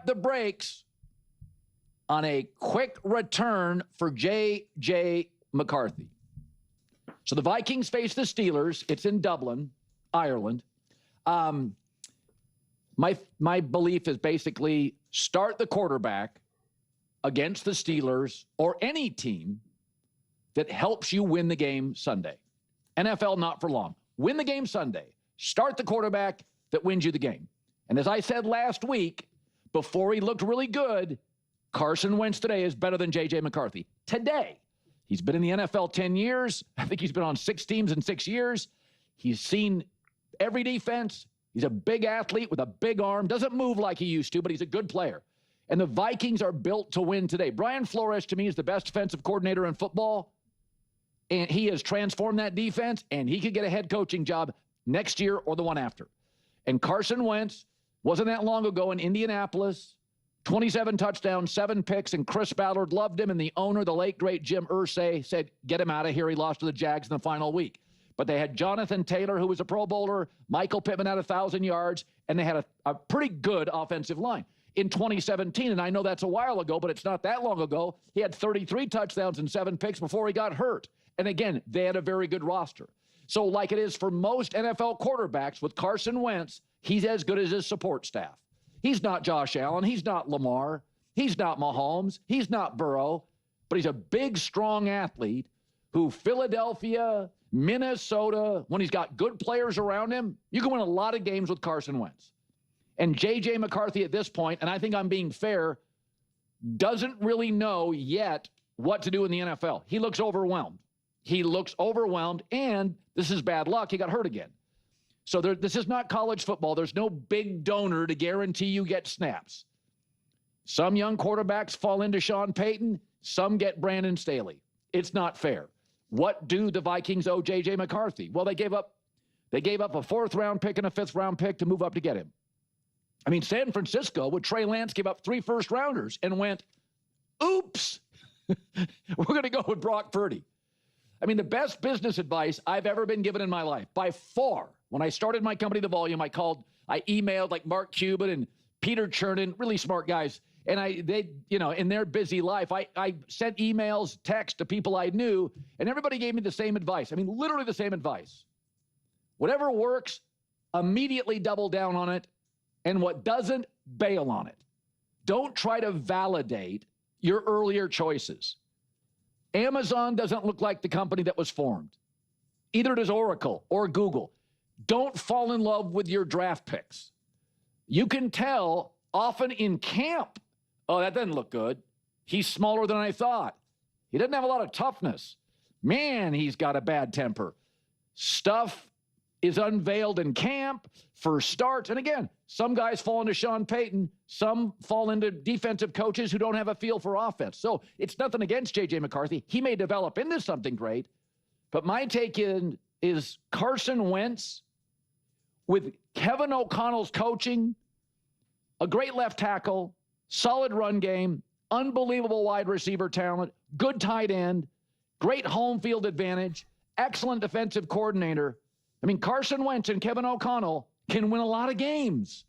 step the brakes on a quick return for J.J. McCarthy. So the Vikings face the Steelers. It's in Dublin, Ireland. My belief is basically start the quarterback against the Steelers or any team that helps you win the game Sunday. NFL, not for long. Win the game Sunday. Start the quarterback that wins you the game. And as I said last week, before he looked really good, Carson Wentz today is better than J.J. McCarthy. Today. He's been in the NFL 10 years. I think he's been on 6 teams in 6 years. He's seen every defense. He's a big athlete with a big arm. Doesn't move like he used to, but he's a good player. And the Vikings are built to win today. Brian Flores, to me, is the best defensive coordinator in football. And he has transformed that defense, and he could get a head coaching job next year or the one after. And Carson Wentz wasn't that long ago in Indianapolis, 27 touchdowns, 7 picks, and Chris Ballard loved him, and the owner, the late, great Jim Irsay, said, get him out of here. He lost to the Jags in the final week. But they had Jonathan Taylor, who was a Pro Bowler, Michael Pittman had 1,000 yards, and they had a pretty good offensive line. In 2017, and I know that's a while ago, but it's not that long ago, he had 33 touchdowns and 7 picks before he got hurt. And again, they had a very good roster. So like it is for most NFL quarterbacks, with Carson Wentz, he's as good as his support staff. He's not Josh Allen. He's not Lamar. He's not Mahomes. He's not Burrow. But he's a big, strong athlete who Philadelphia, Minnesota, when he's got good players around him, you can win a lot of games with Carson Wentz. And J.J. McCarthy at this point, and I think I'm being fair, doesn't really know yet what to do in the NFL. He looks overwhelmed. He looks overwhelmed, and this is bad luck. He got hurt again. So this is not college football. There's no big donor to guarantee you get snaps. Some young quarterbacks fall into Sean Payton. Some get Brandon Staley. It's not fair. What do the Vikings owe J.J. McCarthy? Well, they gave up a 4th-round pick and a 5th-round pick to move up to get him. I mean, San Francisco, with Trey Lance, gave up 3 first-rounders and went, oops, we're going to go with Brock Purdy. I mean, the best business advice I've ever been given in my life, by far. When I started my company, The Volume, I emailed like Mark Cuban and Peter Chernin, really smart guys. And they, in their busy life, I sent emails, text to people I knew, and everybody gave me the same advice. I mean, literally the same advice. Whatever works, immediately double down on it. And what doesn't, bail on it. Don't try to validate your earlier choices. Amazon doesn't look like the company that was formed. Either does Oracle or Google. Don't fall in love with your draft picks. You can tell often in camp, oh, that doesn't look good. He's smaller than I thought. He doesn't have a lot of toughness. Man, he's got a bad temper. Stuff is unveiled in camp for starts. And again, some guys fall into Sean Payton. Some fall into defensive coaches who don't have a feel for offense. So it's nothing against J.J. McCarthy. He may develop into something great. But my take is Carson Wentz, with Kevin O'Connell's coaching, a great left tackle, solid run game, unbelievable wide receiver talent, good tight end, great home field advantage, excellent defensive coordinator. I mean, Carson Wentz and Kevin O'Connell can win a lot of games.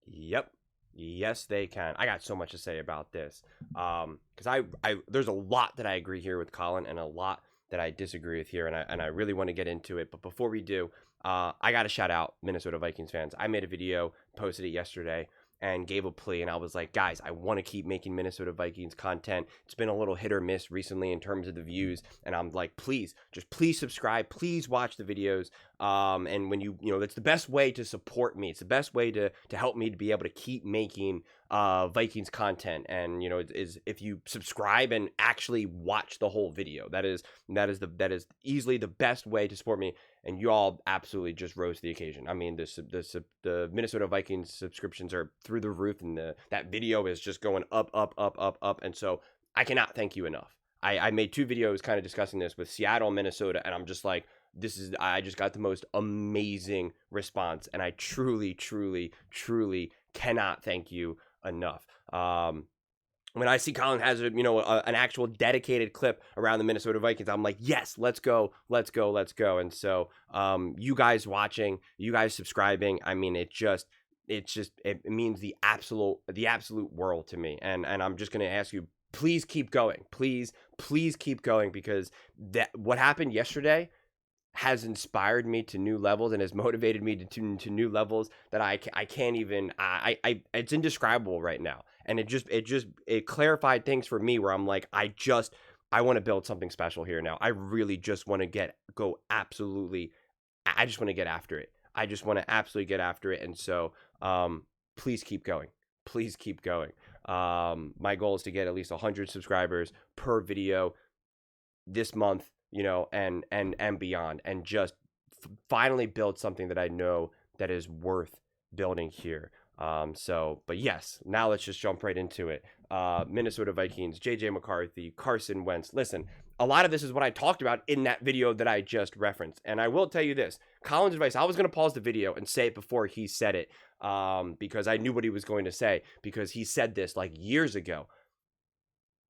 Yep. Yes, they can. I got so much to say about this. Because there's a lot that I agree here with Colin and a lot that I disagree with here, and I really want to get into it. But before we do, I got to shout out Minnesota Vikings fans. I made a video, posted it yesterday, and gave a plea, and I was like, guys, I want to keep making Minnesota Vikings content. It's been a little hit or miss recently in terms of the views, and I'm like, please subscribe, please watch the videos, and when that's the best way to support me. It's the best way to help me to be able to keep making Vikings content, and is if you subscribe and actually watch the whole video. That is easily the best way to support me, and you all absolutely just rose to the occasion. I mean, the Minnesota Vikings subscriptions are through the roof, and that video is just going up, and so I cannot thank you enough. I made 2 videos kind of discussing this with Seattle, Minnesota, and I'm just like, I just got the most amazing response, and I truly cannot thank you enough. When I see Colin has an actual dedicated clip around the Minnesota Vikings, I'm like, yes, let's go. And so you guys watching, you guys subscribing, I mean, it just it means the absolute world to me. And I'm just going to ask you, please keep going. Please keep going, because what happened yesterday has inspired me to new levels and has motivated me to new levels that I can't even, it's indescribable right now. And it clarified things for me where I'm like, I want to build something special here now. I really just want to I just want to get after it. I just want to absolutely get after it. And so, please keep going. Please keep going. My goal is to get at least 100 subscribers per video this month, and beyond, and just finally build something that I know that is worth building here. But yes, now let's just jump right into it. Minnesota Vikings, JJ McCarthy, Carson Wentz. Listen, a lot of this is what I talked about in that video that I just referenced. And I will tell you this, Colin's advice, I was going to pause the video and say it before he said it, because I knew what he was going to say, because he said this like years ago.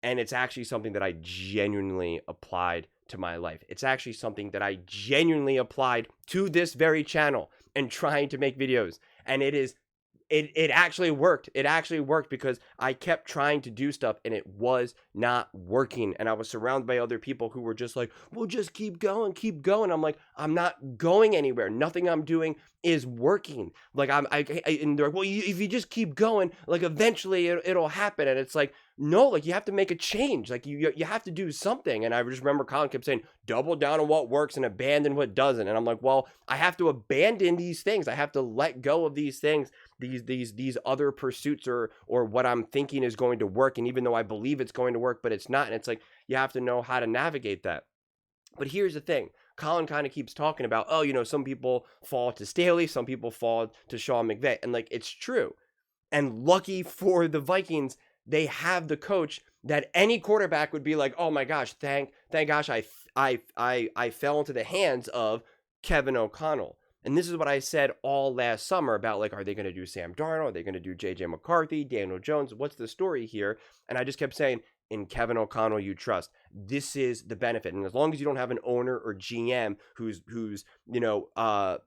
And it's actually something that I genuinely applied to my life. It's actually something that I genuinely applied to this very channel and trying to make videos. And it actually worked. It actually worked because I kept trying to do stuff and it was not working. And I was surrounded by other people who were just like, well, just keep going, keep going. I'm like, I'm not going anywhere. Nothing I'm doing is working. Like and they're like, well, if you just keep going, like eventually it'll happen. And it's like, no, like you have to make a change. Like you have to do something. And I just remember Colin kept saying, double down on what works and abandon what doesn't. And I'm like, well, I have to abandon these things. I have to let go of these things, these other pursuits or what I'm thinking is going to work. And even though I believe it's going to work, but it's not. And it's like, you have to know how to navigate that. But here's the thing. Colin kind of keeps talking about, some people fall to Staley, some people fall to Sean McVay. And like, it's true. And lucky for the Vikings, they have the coach that any quarterback would be like, oh my gosh, thank gosh, I fell into the hands of Kevin O'Connell. And this is what I said all last summer about, like, are they going to do Sam Darnold? Are they going to do JJ McCarthy, Daniel Jones? What's the story here? And I just kept saying, in Kevin O'Connell you trust. This is the benefit. And as long as you don't have an owner or GM who's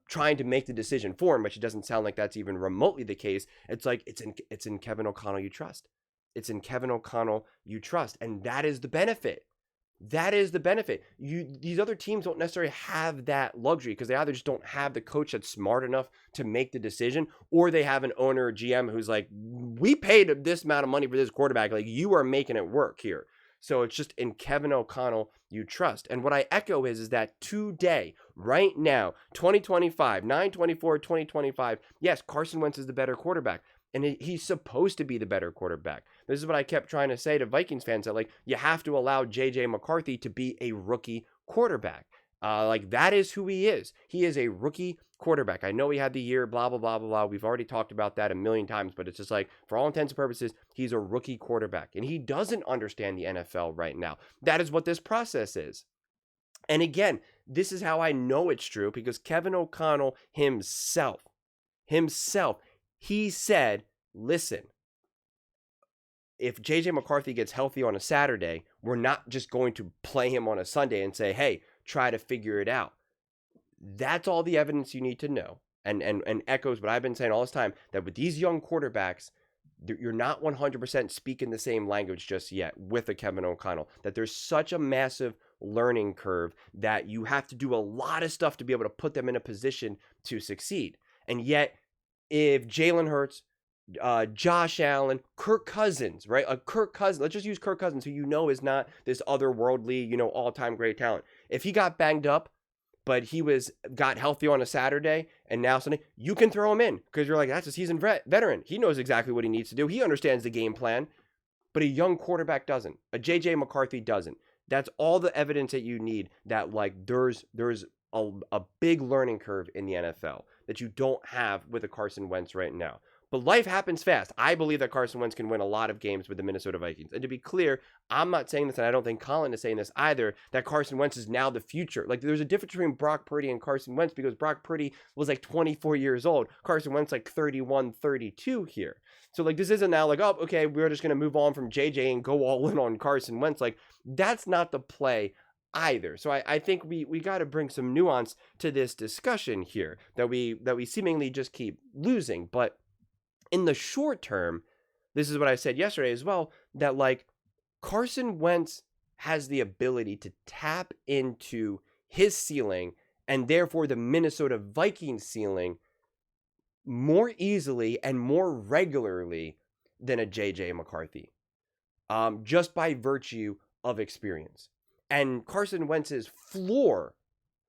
trying to make the decision for him, which it doesn't sound like that's even remotely the case, it's like it's in Kevin O'Connell you trust. It's in Kevin O'Connell you trust. And that is the benefit. That is the benefit. These other teams don't necessarily have that luxury because they either just don't have the coach that's smart enough to make the decision, or they have an owner or GM who's like, we paid this amount of money for this quarterback. Like, you are making it work here. So it's just in Kevin O'Connell you trust. And what I echo is that today, right now, 2025, 9/24/2025, yes, Carson Wentz is the better quarterback. And he's supposed to be the better quarterback. This is what I kept trying to say to Vikings fans, that, like, you have to allow JJ McCarthy to be a rookie quarterback. Like, that is who he is. He is a rookie quarterback. I know he had the year, blah, blah, blah, blah, blah. We've already talked about that a million times, but it's just like, for all intents and purposes, he's a rookie quarterback. And he doesn't understand the NFL right now. That is what this process is. And again, this is how I know it's true, because Kevin O'Connell himself, he said, listen, if JJ McCarthy gets healthy on a Saturday, we're not just going to play him on a Sunday and say, hey, try to figure it out. That's all the evidence you need to know. And echoes what I've been saying all this time, that with these young quarterbacks, you're not 100% speaking the same language just yet with a Kevin O'Connell, that there's such a massive learning curve that you have to do a lot of stuff to be able to put them in a position to succeed. And yet, if Jalen Hurts, Josh Allen, Kirk Cousins, right? Kirk Cousins, let's just use Kirk Cousins, who is not this otherworldly, all-time great talent. If he got banged up, but he got healthy on a Saturday, and now Sunday, you can throw him in, because you're like, that's a seasoned veteran. He knows exactly what he needs to do. He understands the game plan. But a young quarterback doesn't. A JJ McCarthy doesn't. That's all the evidence that you need, that, like, there's a big learning curve in the NFL that you don't have with a Carson Wentz right now. But life happens fast. I believe that Carson Wentz can win a lot of games with the Minnesota Vikings. And to be clear, I'm not saying this, and I don't think Colin is saying this either, that Carson Wentz is now the future. Like, there's a difference between Brock Purdy and Carson Wentz, because Brock Purdy was like 24 years old. Carson Wentz like 31, 32 here. So, like, this isn't now like, oh, okay, we're just going to move on from JJ and go all in on Carson Wentz. Like, that's not the play either. So I think we got to bring some nuance to this discussion here that we seemingly just keep losing. But In the short term, this is what I said yesterday as well, that like Carson Wentz has the ability to tap into his ceiling and therefore the Minnesota Vikings ceiling more easily and more regularly than a JJ McCarthy, just by virtue of experience. And Carson Wentz's floor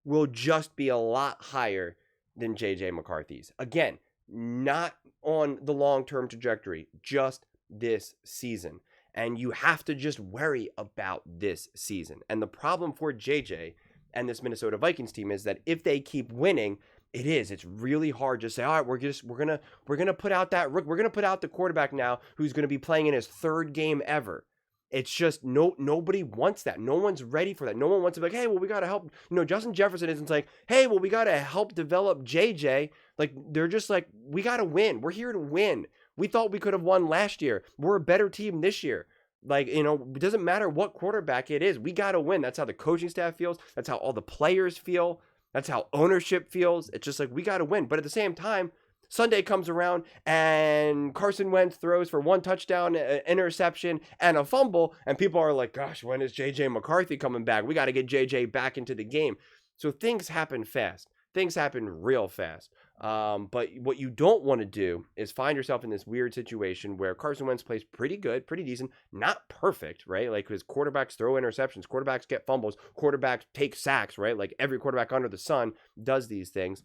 will just be a lot higher than JJ McCarthy's. Again, not on the long-term trajectory, just this season. And you have to just worry about this season. And the problem for JJ and this Minnesota Vikings team is that if they keep winning, it's really hard to say, all right, we're gonna put out the quarterback now who's gonna be playing in his third game ever. It's just nobody wants that. No one's ready for that. No one wants to be like, hey, well, we gotta help. Justin Jefferson isn't like, hey, well, we gotta help develop JJ. Like, they're just like, we gotta win. We're here to win. We thought we could have won last year. We're a better team this year. Like, it doesn't matter what quarterback it is. We gotta win. That's how the coaching staff feels. That's how all the players feel. That's how ownership feels. It's just like, we got to win. But at the same time, Sunday comes around and Carson Wentz throws for 1 touchdown, interception, and a fumble. And people are like, gosh, when is JJ McCarthy coming back? We got to get JJ back into the game. So things happen fast. Things happen real fast. But what you don't want to do is find yourself in this weird situation where Carson Wentz plays pretty good, pretty decent, not perfect, right? Like, his quarterbacks throw interceptions, quarterbacks get fumbles, quarterbacks take sacks, right? Like, every quarterback under the sun does these things.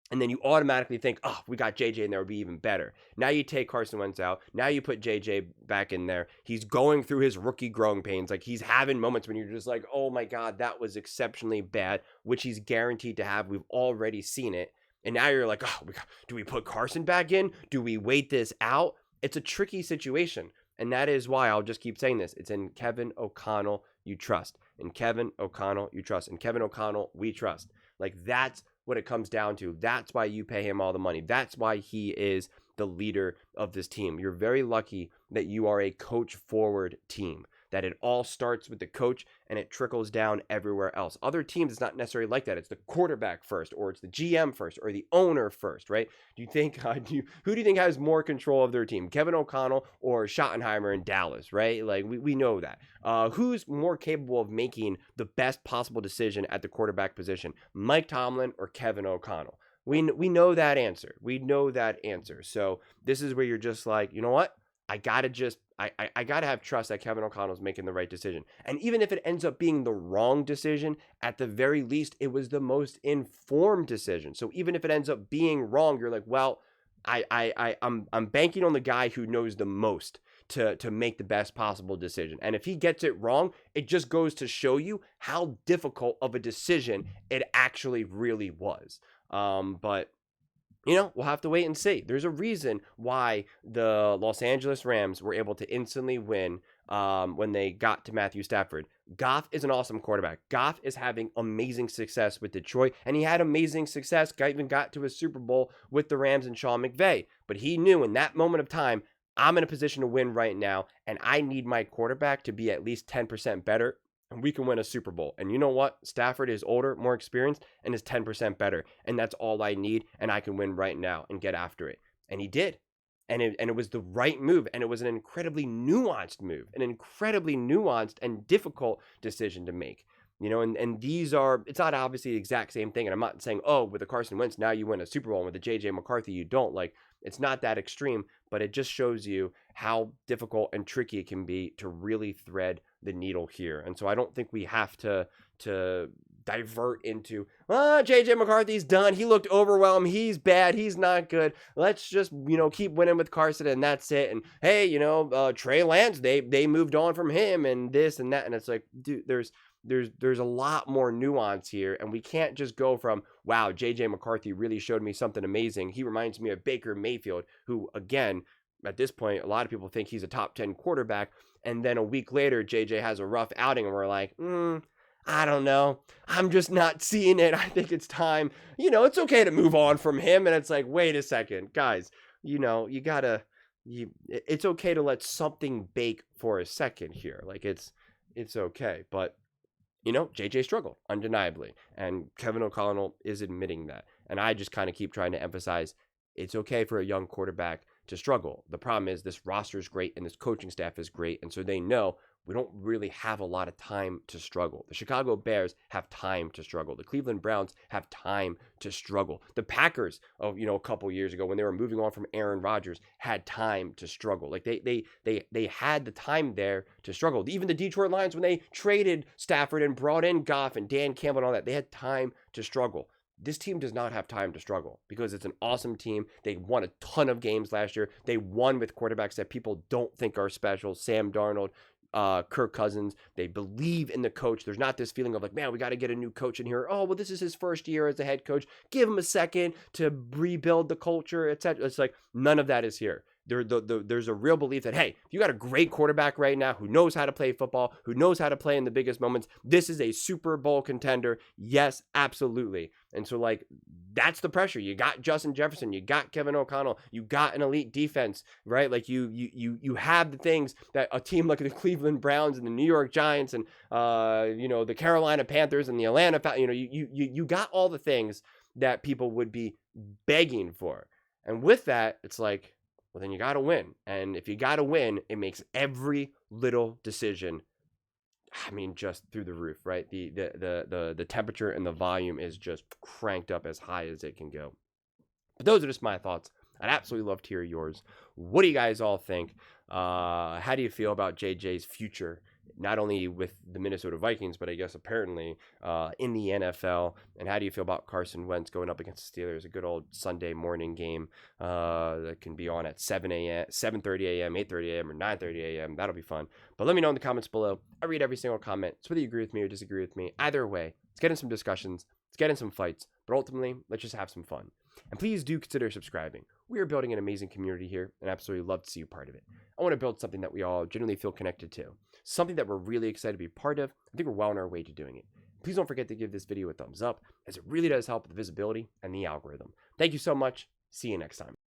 And then you automatically think, oh, we got JJ in there, would be even better. Now you take Carson Wentz out. Now you put JJ back in there. He's going through his rookie growing pains. Like, he's having moments when you're just like, oh my God, that was exceptionally bad, which he's guaranteed to have. We've already seen it. And now you're like, oh, do we put Carson back in? Do we wait this out? It's a tricky situation. And that is why I'll just keep saying this. It's in Kevin O'Connell you trust. In Kevin O'Connell you trust. In Kevin O'Connell we trust. Like, that's what it comes down to. That's why you pay him all the money. That's why he is the leader of this team. You're very lucky that you are a coach forward team, that it all starts with the coach and it trickles down everywhere else. Other teams, it's not necessarily like that. It's the quarterback first, or it's the GM first, or the owner first, right? Do you think, who do you think has more control of their team? Kevin O'Connell or Schottenheimer in Dallas, right? Like, we know that. Who's more capable of making the best possible decision at the quarterback position? Mike Tomlin or Kevin O'Connell? We know that answer. We know that answer. So this is where you're just like, you know what? I gotta have trust that Kevin O'Connell's making the right decision. And even if it ends up being the wrong decision, at the very least, it was the most informed decision. So even if it ends up being wrong, you're like, well, I'm banking on the guy who knows the most to make the best possible decision. And if he gets it wrong, it just goes to show you how difficult of a decision it actually really was. But we'll have to wait and see. There's a reason why the Los Angeles Rams were able to instantly win when they got to Matthew Stafford. Goff is an awesome quarterback. Goff is having amazing success with Detroit, and he had amazing success, even got to a Super Bowl with the Rams and Sean McVay. But he knew in that moment of time, I'm in a position to win right now, and I need my quarterback to be at least 10% better, and we can win a Super Bowl. And you know what? Stafford is older, more experienced, and is 10% better. And that's all I need, and I can win right now and get after it. And he did. And it was the right move, and it was an incredibly nuanced move, an incredibly nuanced and difficult decision to make. And these are, it's not obviously the exact same thing. And I'm not saying, oh, with the Carson Wentz, now you win a Super Bowl, and with the JJ McCarthy, you don't. Like, it's not that extreme, but it just shows you how difficult and tricky it can be to really thread the needle here. And so I don't think we have to divert into, JJ McCarthy's done. He looked overwhelmed. He's bad. He's not good. Let's just, keep winning with Carson and that's it. And hey, Trey Lance, they moved on from him and this and that. And it's like, dude, there's a lot more nuance here, and we can't just go from, wow, JJ McCarthy really showed me something amazing. He reminds me of Baker Mayfield, who, again, at this point, a lot of people think he's a top 10 quarterback, and then a week later, JJ has a rough outing, and we're like, I don't know. I'm just not seeing it. I think it's time. It's okay to move on from him, and it's like, wait a second, guys, it's okay to let something bake for a second here. Like, it's okay, but JJ struggled, undeniably, and Kevin O'Connell is admitting that. And I just kind of keep trying to emphasize it's okay for a young quarterback to struggle. The problem is this roster is great and this coaching staff is great. And so they know we don't really have a lot of time to struggle. The Chicago Bears have time to struggle. The Cleveland Browns have time to struggle. The Packers, a couple years ago when they were moving on from Aaron Rodgers, had time to struggle. Like they had the time there to struggle. Even the Detroit Lions, when they traded Stafford and brought in Goff and Dan Campbell and all that, they had time to struggle. This team does not have time to struggle because it's an awesome team. They won a ton of games last year. They won with quarterbacks that people don't think are special. Sam Darnold, Kirk Cousins. They believe in the coach. There's not this feeling of like, man, we got to get a new coach in here. Oh, well, this is his first year as a head coach. Give him a second to rebuild the culture, etc. It's like none of that is here. There's a real belief that, hey, if you got a great quarterback right now who knows how to play football, who knows how to play in the biggest moments, this is a Super Bowl contender. Yes, absolutely. And so, like, that's the pressure. You got Justin Jefferson, you got Kevin O'Connell, you got an elite defense, right? Like, you have the things that a team like the Cleveland Browns and the New York Giants and the Carolina Panthers and the Atlanta, you got all the things that people would be begging for. And with that, it's like, well, then you got to win. And if you got to win, it makes every little decision, just through the roof, right? The temperature and the volume is just cranked up as high as it can go. But those are just my thoughts. I'd absolutely love to hear yours. What do you guys all think? How do you feel about JJ's future, not only with the Minnesota Vikings, but I guess apparently in the NFL? And how do you feel about Carson Wentz going up against the Steelers? A good old Sunday morning game that can be on at 7 a.m., 7:30 a.m., 8:30 a.m., or 9:30 a.m. That'll be fun. But let me know in the comments below. I read every single comment. So whether you agree with me or disagree with me, either way, let's get in some discussions. Let's get in some fights. But ultimately, let's just have some fun. And please do consider subscribing. We are building an amazing community here, and absolutely love to see you part of it. I want to build something that we all genuinely feel connected to. Something that we're really excited to be part of. I think we're well on our way to doing it. Please don't forget to give this video a thumbs up, as it really does help with the visibility and the algorithm. Thank you so much. See you next time.